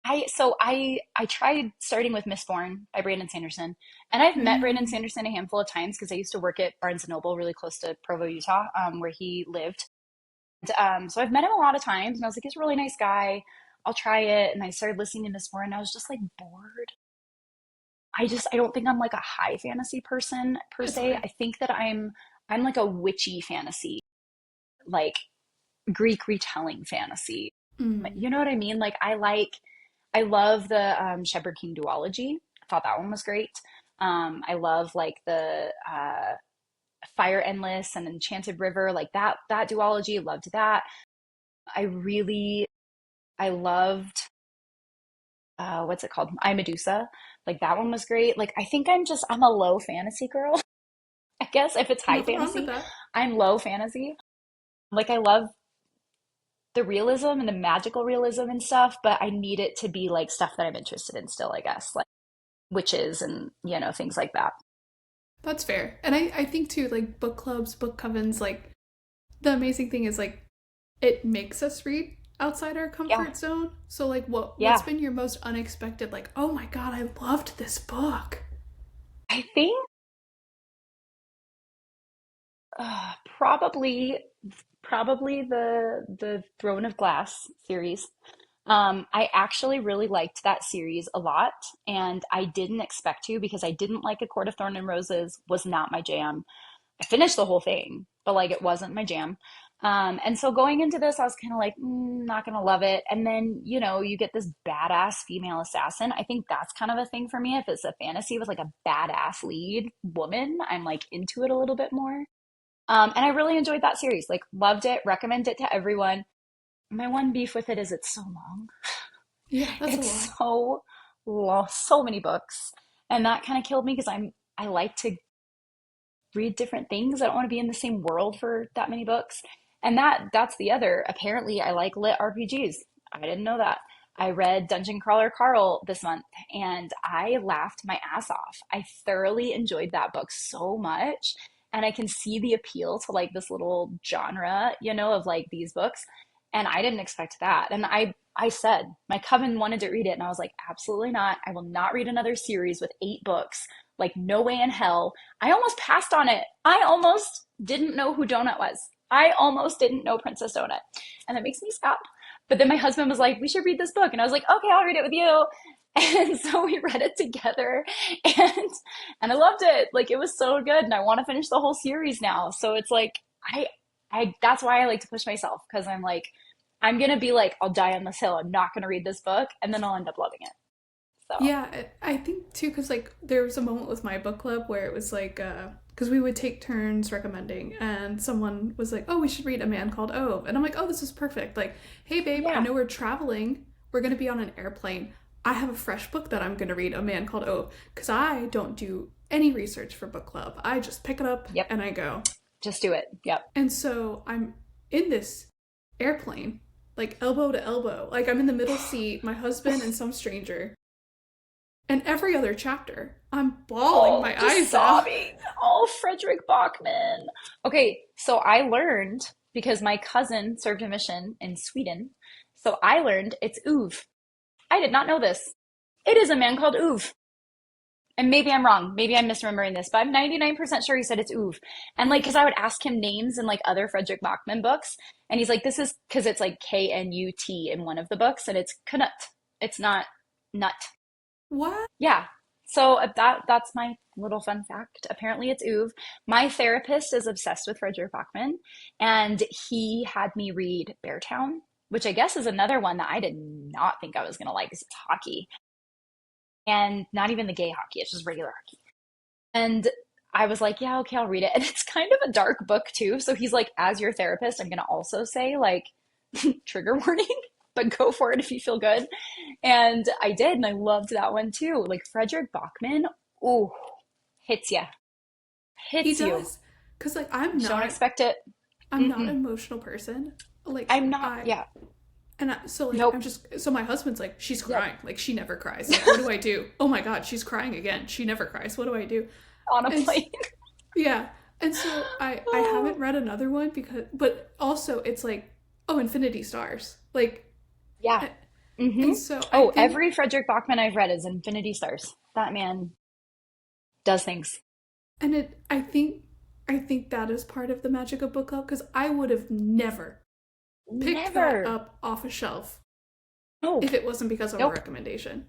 I tried starting with Mistborn by Brandon Sanderson, and I've met Brandon Mm, Sanderson a handful of times because I used to work at Barnes and Noble, really close to Provo, Utah, where he lived. So I've met him a lot of times, and I was like, he's a really nice guy. I'll try it. And I started listening to Mistborn, and I was just like bored. I don't think I'm like a high fantasy person per it's se. fine. I think that I'm like a witchy fantasy, like Greek retelling fantasy. Mm. You know what I mean? Like I love the Shepherd King duology. I thought that one was great. I love like the Fire Endless and Enchanted River, like that duology. Loved that. I really I loved what's it called? I Medusa. Like that one was great. Like I think I'm a low fantasy girl. I guess if it's high Nothing wrong with fantasy, that. I'm low fantasy. Like I love the realism and the magical realism and stuff, but I need it to be like stuff that I'm interested in still, I guess, like witches and, things like that. That's fair. And I think too, like book clubs, book covens, like the amazing thing is like it makes us read outside our Yeah. comfort zone. So like what's Yeah. been your most unexpected, like, oh my god, I loved this book. I think probably the Throne of Glass series. I actually really liked that series a lot, and I didn't expect to because I didn't like A Court of Thorn and Roses was not my jam. I finished the whole thing, but like it wasn't my jam. And so going into this, I was kind of like, not gonna love it. And then, you get this badass female assassin. I think that's kind of a thing for me. If it's a fantasy with like a badass lead woman, I'm like into it a little bit more. And I really enjoyed that series. Like, loved it, recommend it to everyone. My one beef with it is it's so long. Yeah, that's a It's lot. so long, so many books. And that kind of killed me because I like to read different things. I don't want to be in the same world for that many books. And that's the other. Apparently, I like lit RPGs. I didn't know that. I read Dungeon Crawler Carl this month and I laughed my ass off. I thoroughly enjoyed that book so much. And I can see the appeal to like this little genre, of like these books. And I didn't expect that. And I said, my coven wanted to read it. And I was like, absolutely not. I will not read another series with 8 books. Like, no way in hell. I almost passed on it. I almost didn't know who Donut was. I almost didn't know Princess Donut. And that makes me sad. But then my husband was like, we should read this book. And I was like, okay, I'll read it with you. And so we read it together and and I loved it. Like it was so good and I want to finish the whole series now. So it's like I I that's why I like to push myself because I'm like I'm going to be like I'll die on this hill. I'm not going to read this book and then I'll end up loving it. So, Yeah, I think too, because like there was a moment with my book club where it was like, because we would take turns recommending, and someone was like, "Oh, we should read A Man Called Ove," and I'm like, "Oh, this is perfect." Like, hey, babe, I yeah. know we're traveling. We're gonna be on an airplane. I have a fresh book that I'm gonna read, A Man Called Ove, because I don't do any research for book club. I just pick it up Yep. and I go. Just do it. Yep. And so I'm in this airplane, like elbow to elbow, like I'm in the middle seat, my husband and some stranger. And every other chapter, I'm bawling Oh, my just eyes out. sobbing. Oh, Frederick Bachman. Okay, so I learned because my cousin served a mission in Sweden. So I learned it's Uv. I did not know this. It is a man called Uv. And maybe I'm wrong. Maybe I'm misremembering this, but I'm 99% sure he said it's Uv. And like, because I would ask him names in like other Frederick Bachman books. And he's like, this is because it's like Knut in one of the books and it's Knut. It's not nut. What? Yeah. So that's my little fun fact. Apparently it's Uv. My therapist is obsessed with Frederick Bachman, and he had me read Beartown, which I guess is another one that I did not think I was gonna like because it's hockey. And not even the gay hockey, it's just regular hockey. And I was like, yeah, okay, I'll read it. And it's kind of a dark book too. So he's like, as your therapist, I'm gonna also say like trigger warning, but go for it if you feel good. And I did, and I loved that one too. Like Frederick Bachman, ooh, hits you, He hits you. does. Cause like Don't expect it. I'm not an Mm-mm. emotional person. Like I'm not. I Yeah. and I, so like I'm Nope. just so my husband's like she's Yep. crying. Like she never cries. Like what do I do? Oh my god, she's crying again. She never cries. What do I do? On a And plane. yeah. And so I haven't read another one because but also it's like oh Infinity Stars. Like Yeah. and Mm-hmm. so I Oh, think every Frederick Bachman I've read is Infinity Stars. That man does things. and it I think that is part of the magic of book club because I would have never picked that Never. up off a shelf No. if it wasn't because of a Nope. recommendation.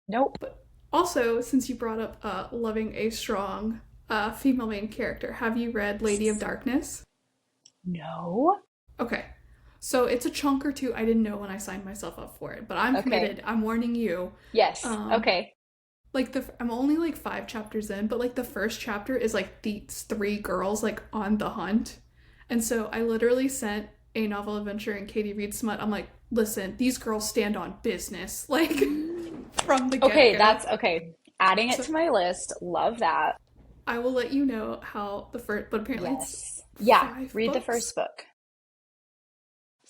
Nope. But also, since you brought up loving a strong female main character, have you read Lady of Darkness? No. Okay. So it's a chunk or two I didn't know when I signed myself up for it, but I'm Okay. committed. I'm warning you. Yes. Um, Okay. like I'm only like 5 chapters in, but like the first chapter is like these 3 girls like on the hunt, and so I literally sent a novel adventure and Katie Reed Smut. I'm like, listen, these girls stand on business, like from the get Okay, go. that's okay. Adding it So to my list. Love that. I will let you know how the first, but apparently it's Yes. Yeah, five read the books, first book.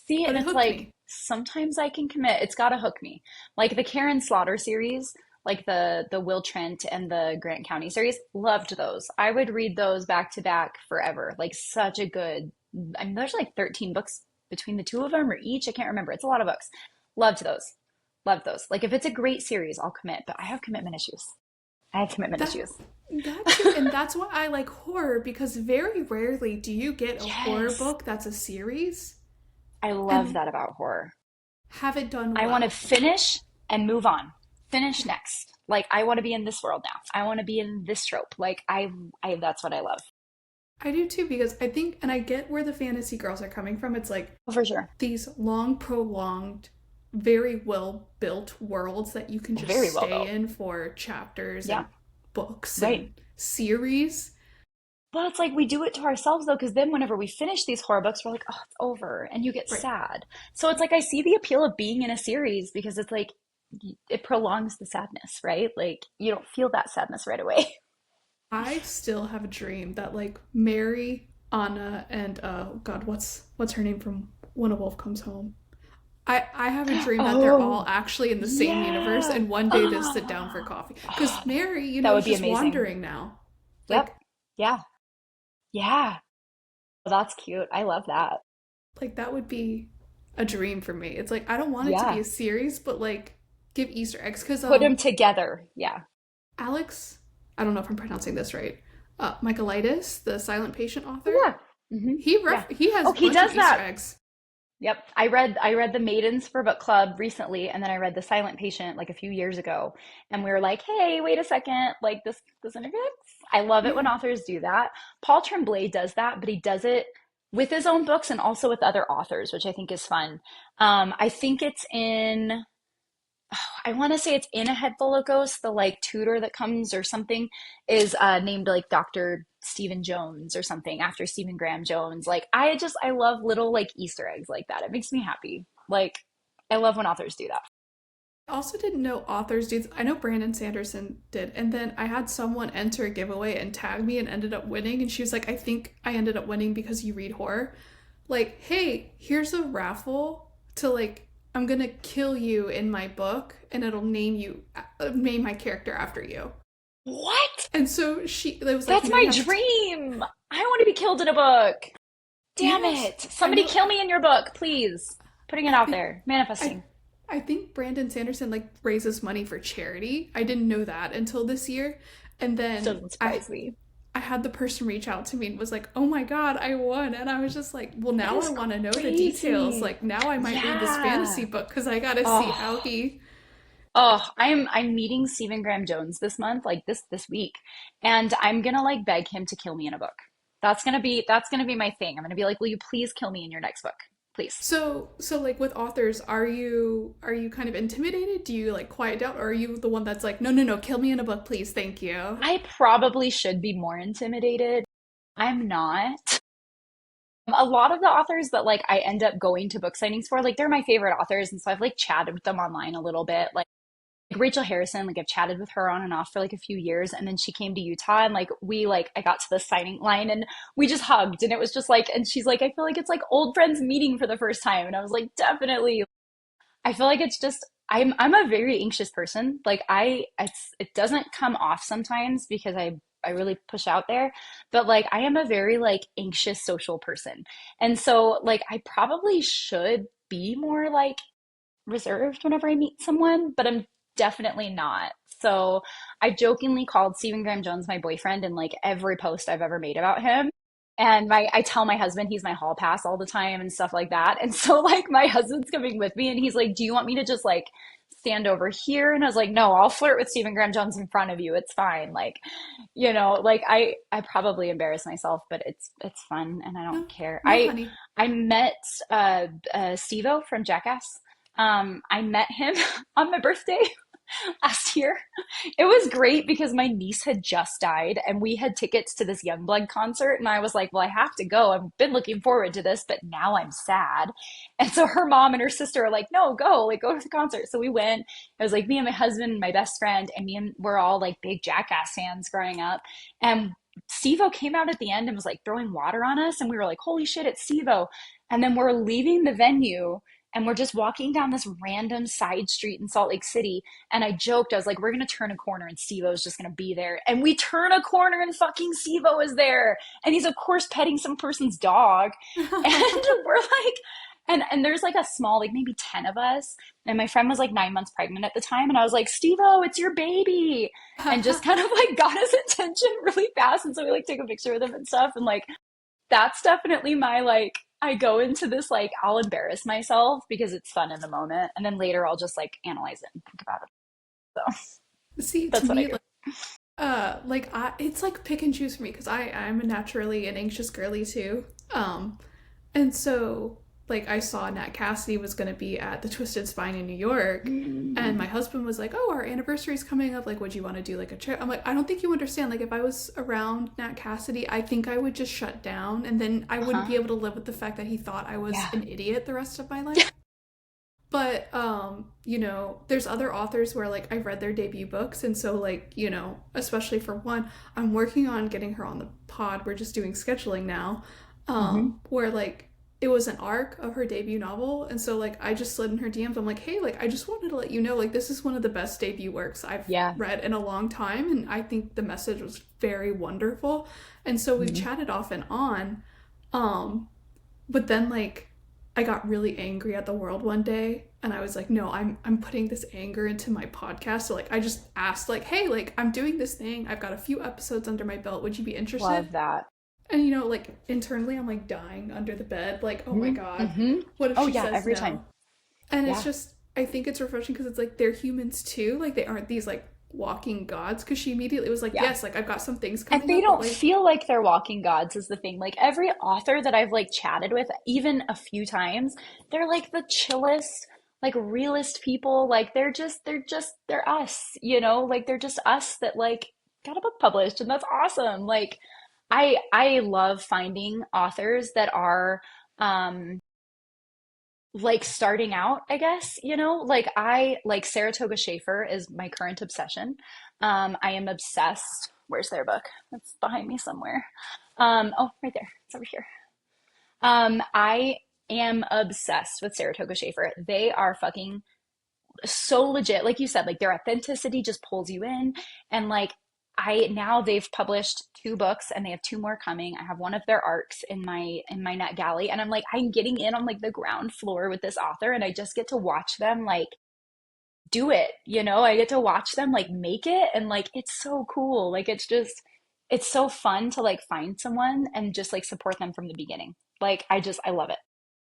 See, but and it it's hooked like me. sometimes I can commit. It's got to hook me. Like the Karen Slaughter series, like the Will Trent and the Grant County series, loved those. I would read those back to back forever. Like such a good. I mean, there's like 13 books between the two of them or each. I can't remember. It's a lot of books. Loved those. Loved those. Like if it's a great series, I'll commit, but I have commitment issues. I have commitment That issues. that too, and that's why I like horror because very rarely do you get a horror Yes. book that's a series I love and that about horror. have it done I want to well. finish and move on. Finish next. Like I want to be in this world now. I want to be in this trope. Like I that's what I love. I do too because I think, and I get where the fantasy girls are coming from. It's like For sure. these long, prolonged, very well built worlds that you can just Very well stay built. in for chapters Yeah. and books Right. and series. Well, it's like we do it to ourselves though, because then whenever we finish these horror books, we're like, oh, it's over, and you get Right. sad. So it's like I see the appeal of being in a series because it's like it prolongs the sadness, right? Like you don't feel that sadness right away. I still have a dream that like Mary Anna and God, what's her name from When a Wolf Comes Home? I have a dream that they're all Oh, actually in the same universe, yeah. and one day they'll sit down for Ah, coffee. Because ah, Mary, that is would be just amazing. wandering now. Yep. Like Yeah. Yeah. Well, that's cute. I love that. that would be a dream for me. It's like I don't want it to be Yeah. a series, but like give Easter eggs. Because Put them together. Yeah. Alex, I don't know if I'm pronouncing this right. Michaelitis, the silent patient Oh, author, yeah. Yeah. he has Oh, a he bunch of does Easter that. eggs. Yep. I read The Maidens for book club recently, and then I read The Silent Patient like a few years ago. And we were like, hey, wait a second, like this interfix. I love it when Yeah. authors do that. Paul Tremblay does that, but he does it with his own books and also with other authors, which I think is fun. I think it's in I want to say it's in A Head Full of Ghosts. The like tutor that comes or something is named like Dr. Stephen Jones or something after Stephen Graham Jones. Like I love little like Easter eggs like that. It makes me happy. Like I love when authors do that. I also didn't know authors do. I know Brandon Sanderson did, and then I had someone enter a giveaway and tag me and ended up winning. And she was like, "I think I ended up winning because you read horror." Like, hey, here's a raffle to like I'm gonna kill you in my book, and it'll name my character after you. What? And so it was like, That's you my have to. dream. I want to be killed in a book. Damn Yes, it. I Somebody know. kill me in your book, please. Putting it I out think there. I Manifesting. I think Brandon Sanderson like raises money for charity. I didn't know that until this year. And then Doesn't surprise me. I had the person reach out to me and was like, "Oh my god, I won." And I was just like, "Well, That now I is want to know the details. crazy. Like now I might read this fantasy Yeah. book cuz I got to see how Oh. he Oh, I'm meeting Stephen Graham Jones this month, like this week, and I'm gonna like beg him to kill me in a book. That's gonna be my thing. I'm gonna be like, will you please kill me in your next book, please? So like with authors, are you kind of intimidated? Do you like quiet down, or are you the one that's like, "No, no, no, kill me in a book, please. Thank you." I probably should be more intimidated. I'm not. A lot of the authors that like I end up going to book signings for, like they're my favorite authors, and so I've like chatted with them online a little bit. Like Rachel Harrison, like I've chatted with her on and off for like a few years, and then she came to Utah, and like I got to the signing line, and we just hugged, and it was just like, and she's like, I feel like it's like old friends meeting for the first time, and I was like, definitely. I feel like it's just I'm a very anxious person. Like it doesn't come off sometimes because I really push out there, but like I am a very like anxious social person. And so like I probably should be more like reserved whenever I meet someone, but I'm definitely not. So I jokingly called Stephen Graham Jones my boyfriend in like every post I've ever made about him. And I tell my husband he's my hall pass all the time and stuff like that. And so like my husband's coming with me and he's like, "Do you want me to just like stand over here?" And I was like, "No, I'll flirt with Stephen Graham Jones in front of you. It's fine." Like, like I probably embarrass myself, but it's fun and I don't No, care. no, honey. I met Steve-O from Jackass. I met him on my birthday last year. It was great because my niece had just died and we had tickets to this Youngblood concert. And I was like, well, I have to go. I've been looking forward to this, but now I'm sad. And so her mom and her sister are like, no, go, like, go to the concert. So we went. It was like me and my husband and my best friend, and we're all like big Jackass fans growing up. And Steve-O came out at the end and was like throwing water on us. And we were like, holy shit, it's Steve-O. And then we're leaving the venue and we're just walking down this random side street in Salt Lake City. And I joked, I was like, we're going to turn a corner and Steve-O is just going to be there. And we turn a corner and fucking Steve-O is there. And he's, of course, petting some person's dog. And we're like, and there's like a small, like maybe 10 of us. And my friend was like 9 months pregnant at the time. And I was like, Steve-O, it's your baby. And just kind of like got his attention really fast. And so we like took a picture with him and stuff. And like, that's definitely my like I go into this like I'll embarrass myself because it's fun in the moment and then later I'll just like analyze it and think about it. So See, to that's what I me, do. it's like pick and choose for me because I'm naturally an anxious girly too. And so like I saw Nat Cassidy was gonna be at the Twisted Spine in New York, and my husband was like, "Oh, our anniversary's coming up. Like, would you want to do like a trip?" I'm like, "I don't think you understand. Like, if I was around Nat Cassidy, I think I would just shut down, and then I wouldn't Uh-huh. be able to live with the fact that he thought I was Yeah. an idiot the rest of my life." But you know, there's other authors where like I've read their debut books, and so like, you know, especially for one, I'm working on getting her on the pod. We're just doing scheduling now, Hmm. where like it was an arc of her debut novel, and so like I just slid in her DMs. I'm like, hey, like I just wanted to let you know, like this is one of the best debut works I've Yeah. read in a long time, and I think the message was very wonderful. And so we've Hmm. chatted off and on. Um, but then like I got really angry at the world one day, and I was like, no, I'm putting this anger into my podcast. So like I just asked like, hey, like I'm doing this thing. I've got a few episodes under my belt. Would you be interested? Love that. And you know, like internally I'm like dying under the bed, like, oh my Hmm. God, Hmm. what if Oh she yeah, says every time. no? And it's Yeah. just I think it's refreshing because it's like they're humans too. Like they aren't these like walking gods. Because she immediately was like, Yeah. yes, like I've got some things And coming they up, but don't like feel like they're walking gods is the thing. Like every author that I've like chatted with, even a few times, they're like the chillest, like realist people. Like they're us, you know? Like they're just us that like got a book published and that's awesome. Like I love finding authors that are um like starting out, I guess, you know, like I like Saratoga Schaefer is my current obsession. I am obsessed. Where's their book? It's behind me somewhere. Oh, right there. It's over here. I am obsessed with Saratoga Schaefer. They are fucking so legit. Like you said, like their authenticity just pulls you in. And like I now they've published two books and they have two more coming. I have one of their arcs in my NetGalley, and I'm like I'm getting in on like the ground floor with this author, and I just get to watch them like do it, you know? I get to watch them like make it, and like it's so cool. Like it's just it's so fun to like find someone and just like support them from the beginning. Like I love it.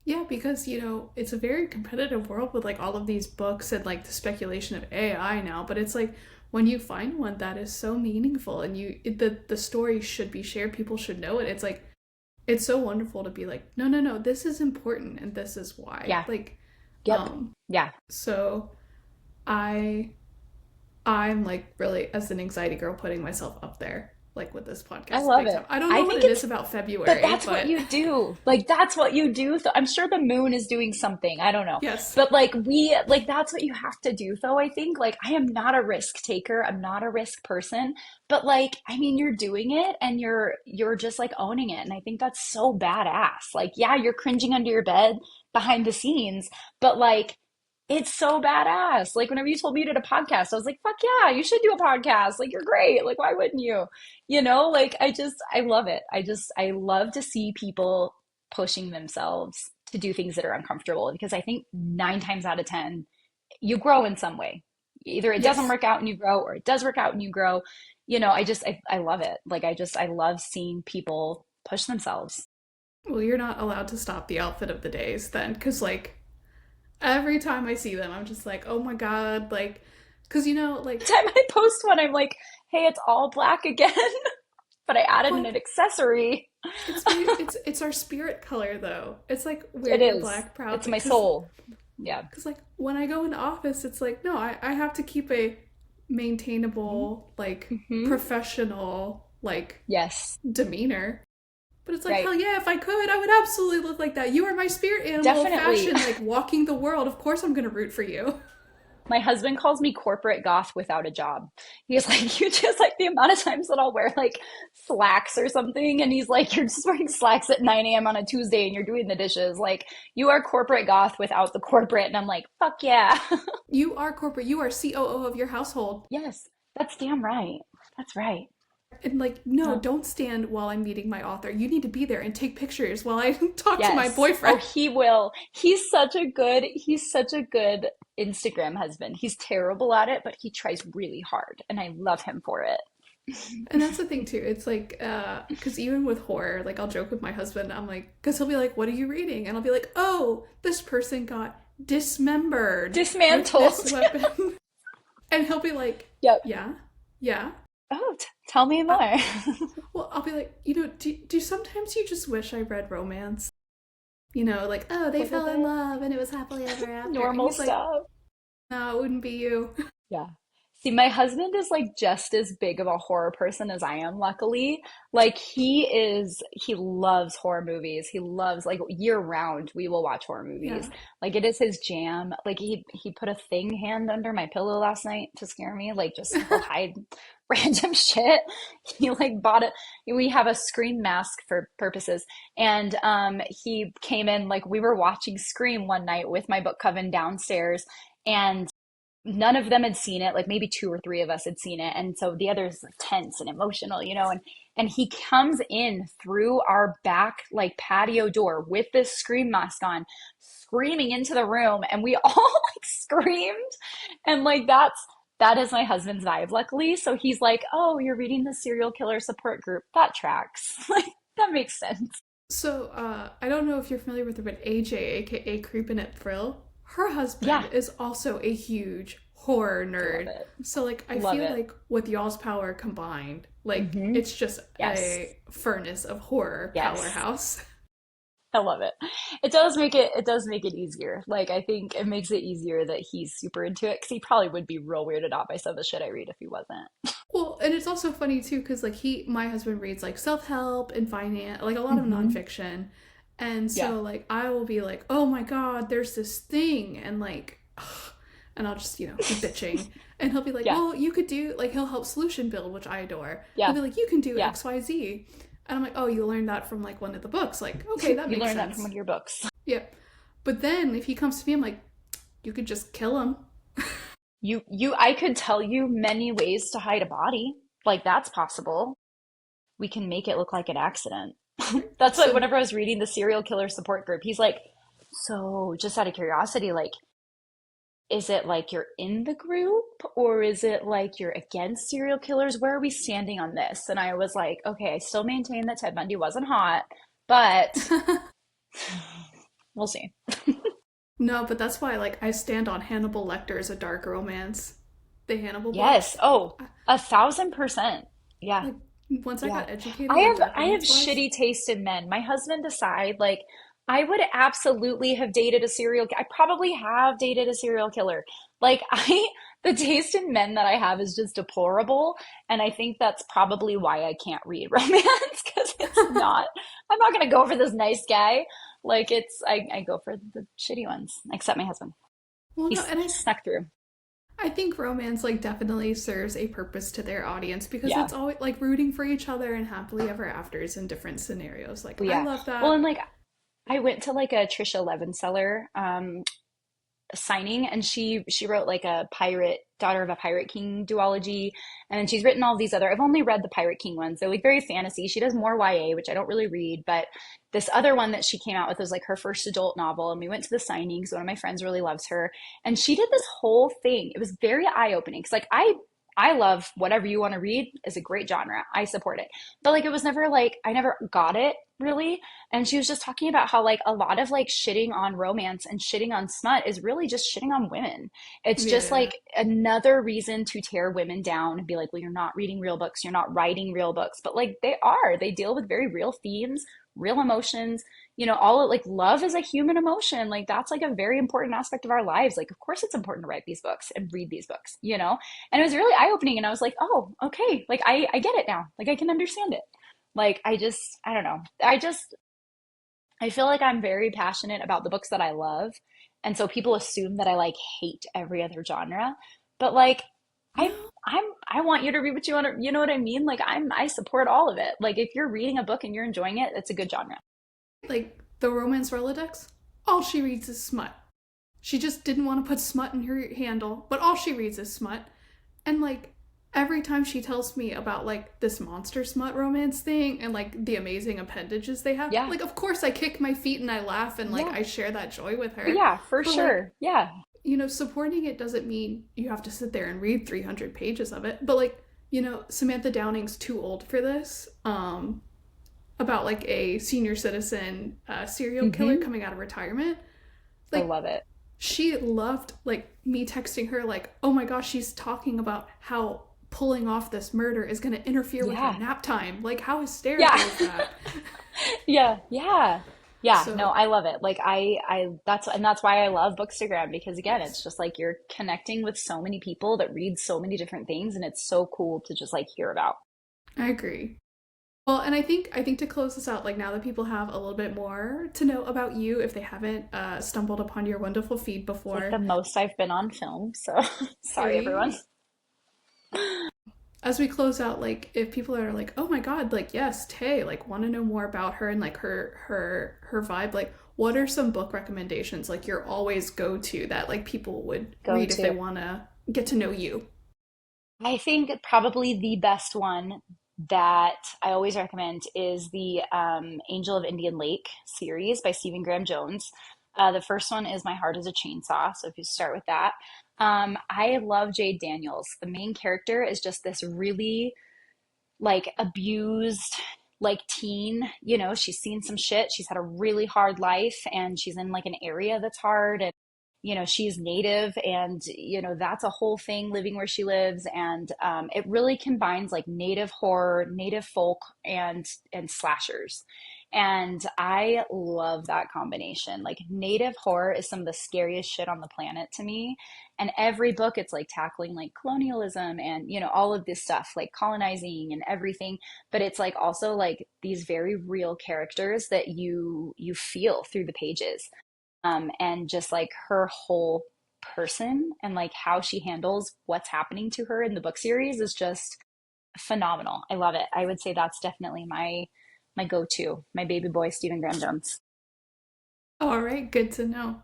yeah, because you know, it's a very competitive world with like all of these books and like the speculation of AI now, but it's like when you find one that is so meaningful and the story should be shared, people should know it. It's like it's so wonderful to be like, no, no, no, this is important and this is why. Yeah. Like, Yep. um, Yeah. so I I'm like really as an anxiety girl putting myself up there, like with this I podcast love big time. it. I don't know I what think it is it's about But February, that's what but you do. Like that's what you do. I'm sure the moon is doing something. I don't know. yes. But like we like that's what you have to do though, I think. Like I am not a risk taker. I'm not a risk person. But like I mean you're doing it and you're just like owning it. And I think that's so badass. Like yeah, you're cringing under your bed behind the scenes, but like it's so badass. Like whenever you told me you did a podcast, I was like, fuck yeah, you should do a podcast. Like you're great. Like why wouldn't you? You know, like I love it. I love to see people pushing themselves to do things that are uncomfortable because I think nine times out of 10, you grow in some way. Either it doesn't Yes. work out and you grow, or it does work out and you grow. You know, I love it. Like I love seeing people push themselves. Well, you're not allowed to stop the outfit of the days then, because like every time I see them, I'm just like, oh my God, like, because you know, like, Time I post one, I'm like, hey, it's all black again, but I added an well, accessory. it's our spirit color though. It's like wear It your is. black It's proudly, my because soul. Yeah. like when I go into office, it's like no, I have to keep a maintainable, like Hmm. professional, like Yes, demeanor. But it's like, right. hell yeah, if I could, I would absolutely look like that. You are my spirit animal, Definitely. fashion, like walking the world. Of course, I'm gonna root for you. My husband calls me corporate goth without a job. He's like, you just like the amount of times that I'll wear like slacks or something. And he's like, you're just wearing slacks at 9 a.m. on a Tuesday and you're doing the dishes. Like, you are corporate goth without the corporate. And I'm like, fuck yeah. You are corporate. You are COO of your household. Yes, that's damn right. That's right. And like, no, Huh. don't stand while I'm meeting my author. You need to be there and take pictures while I talk to my Yes. Oh, boyfriend. he will. He's such a good Instagram husband. He's terrible at it, but he tries really hard. And I love him for it. And that's the thing too. It's like, because even with horror, like I'll joke with my husband. I'm like, because he'll be like, "What are you reading?" And I'll be like, "Oh, this person got dismembered with this Dismantled. weapon." And he'll be like, Yep. "Yeah, yeah." Oh, tell me Uh, more. well, I'll be like, you know, do sometimes you just wish I read romance? You know, like, oh, A they little fell in bit. love and it was happily ever after. And Normal he's like, stuff. no, it wouldn't be you. Yeah. See, my husband is like just as big of a horror person as I am, luckily. Like he loves horror movies. He loves like year round we will watch horror Yeah. movies. Like it is his jam. Like he put a thing hand under my pillow last night to scare me. Like just he'll hide random shit. He like bought it. We have a Scream mask for purposes. And he came in like we were watching Scream one night with my book coven downstairs. And none of them had seen it, like maybe two or three of us had seen it, and so the others like tense and emotional, and he comes in through our back like patio door with this scream mask on, screaming into the room, and we all like screamed. And like that is my husband's vibe, luckily. So he's like, oh, you're reading the serial killer support group, that tracks. Like that makes sense. So, I don't know if you're familiar with her, but AJ, aka Creepin' at Thrill, her husband Yeah, is also a huge horror I love nerd. it. So, like, I Love feel it. like with y'all's power combined, like, Hmm. it's just Yes. a furnace of horror Yes. powerhouse. I love it. It does make it easier. Like I think it makes it easier that he's super into it because he probably would be real weirded out by some of the shit I read if he wasn't. Well, and it's also funny too, because, like, my husband reads, like, self help and finance, like, a lot of Hmm. nonfiction. And Yeah. so, like, I will be like, oh my God, there's this thing. And, like, and I'll just, be bitching. And he'll be like, Yeah. well, you could do, like, he'll help solution build, which I adore. He'll Yeah. be like, you can do Yeah. XYZ. And I'm like, oh, you learned that from, like, one of the books. Like, okay, that You makes learned that from one sense. of your books. Yep. But then if he comes to me, I'm like, you could just kill him. I could tell you many ways to hide a body. Like that's possible. We can make it look like an accident. That's what So, whenever I was reading the serial killer support group, he's like, so just out of curiosity, like is it like you're in the group or is it like you're against serial killers? Where are we standing on this? And I was like, okay, I still maintain that Ted Bundy wasn't hot, but we'll see. no, but that's why, like, I stand on Hannibal Lecter as a dark romance. The Hannibal Yes. books. Oh, 1,000%. Yeah. Like, once I Yeah. got educated what dark I have romance was. shitty taste in men. My husband aside, like I would absolutely have dated a I probably have dated a serial killer. Like I the taste in men that I have is just deplorable, and I think that's probably why I can't read romance because it's not I'm not going to go for this nice guy. Like I go for the shitty ones, except my husband. Well, no, and He snuck through. I think romance, like, definitely serves a purpose to their audience because Yeah. it's always like rooting for each other and happily ever afters in different scenarios. Like, Well, I yeah. love Well, and that. like I went to like a Trisha Levenseller signing, and she wrote like a pirate daughter of a pirate king duology, and then she's written all these other, I've only read the pirate king ones, they're like very fantasy. She does more YA, which I don't really read, but this other one that she came out with was like her first adult novel, and we went to the signing because one of my friends really loves her, and she did this whole thing. It was very eye-opening because like I love whatever you want to read is a great genre. I support it. But like it was never like I never got it really. And she was just talking about how like a lot of like shitting on romance and shitting on smut is really just shitting on women. It's just Yeah. like another reason to tear women down and be like, well, you're not reading real books, you're not writing real books. But like they are. They deal with very real themes, real emotions. All like love is a human emotion. Like that's like a very important aspect of our lives. Like, of course it's important to write these books and read these books. And it was really eye-opening. And I was like, oh, okay. Like I get it now. Like I can understand it. Like I don't know. I feel like I'm very passionate about the books that I love. And so people assume that I like hate every other genre. But like I No, I want you to read what you want to, you know what I mean? Like I support all of it. Like if you're reading a book and you're enjoying it, it's a good genre. like, the romance Rolodex, all she reads is smut. She just didn't want to put smut in her handle, but all she reads is smut. And, like, every time she tells me about, like, this monster smut romance thing and, like, the amazing appendages they have, Yeah. like, of course I kick my feet and I laugh and, like, Yeah. I share that joy with But her. yeah, for But, like, sure. Yeah. supporting it doesn't mean you have to sit there and read 300 pages of it. But, like, Samantha Downing's too old for this. About, like, a senior citizen serial killer Hmm. coming out of retirement. I Like, love it. she loved, like, me texting her, like, oh my gosh, she's talking about how pulling off this murder is going to interfere with her Yeah. nap time. Like, how Yeah. hysterical is that? Yeah. Yeah. Yeah, no, So I love it. Like that's why I love Bookstagram because again, it's just like you're connecting with so many people that read so many different things and it's so cool to just like hear about. I agree. Well, and I think to close this out, like now that people have a little bit more to know about you, if they haven't stumbled upon your wonderful feed It's like the before, most I've been on film, so sorry everyone. see, as we close out, like if people are like, oh my god, like yes, Tay, like want to know more about her and like her vibe, like what are some book recommendations like your always go to that like people would Go read if they to. want to get to know you? I think probably the best one that I always recommend is the Angel of Indian Lake series by Stephen Graham Jones. The first one is My Heart is a Chainsaw, so if you start with that. I love Jade Daniels. The main character is just this really like abused like teen, you know, she's seen some shit. She's had a really hard life and she's in like an area that's hard and you know, she's native and you know, that's a whole thing living where she lives and it really combines like native horror, native folk and slashers. And I love that combination. Like native horror is some of the scariest shit on the planet to me and every book it's like tackling like colonialism and you know all of this stuff like colonizing and everything but it's like also like these very real characters that you feel through the pages and just like her whole person and like how she handles what's happening to her in the book series is just phenomenal. I love it. I would say that's definitely my go-to, my baby boy Stephen Graham Jones. All right, good to know.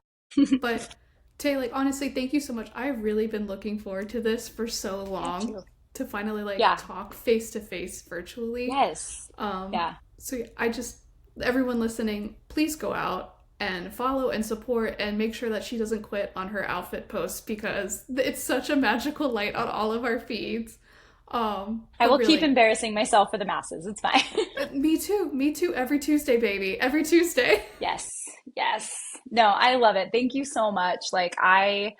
But Tay, like honestly, thank you so much. I've really been looking forward to this for so I have long too. to finally like Yeah. talk face to face virtually. Yes. Yeah. So yeah, I just everyone listening, please go out and follow and support and make sure that she doesn't quit on her outfit posts because it's such a magical light on all of our feeds. I But will keep really, embarrassing myself for the masses. It's fine. me too, me too. Every Tuesday, baby, every Tuesday. Yes. Yes. No, I love it. Thank you so much. Like I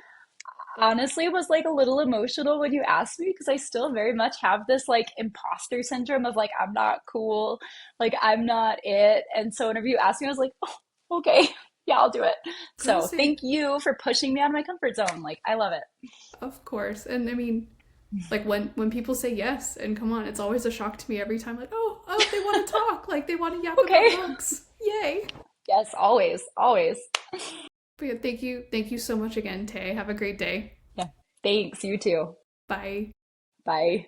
honestly was like a little emotional when you asked me because I still very much have this like imposter syndrome of like I'm not cool, like I'm not it. And so whenever you asked me, I was like, oh, okay, yeah, I'll do it. Gotta So say, thank you for pushing me out of my comfort zone. Like I love it. of course, and I mean, like when people say yes, and come on, it's always a shock to me every time. Like, oh, they want to talk, like they want to yap about Okay. books. Yay! Yes, always, always. But yeah, thank you so much again, Tay. Have a great day. Yeah. Thanks. You too. Bye. Bye.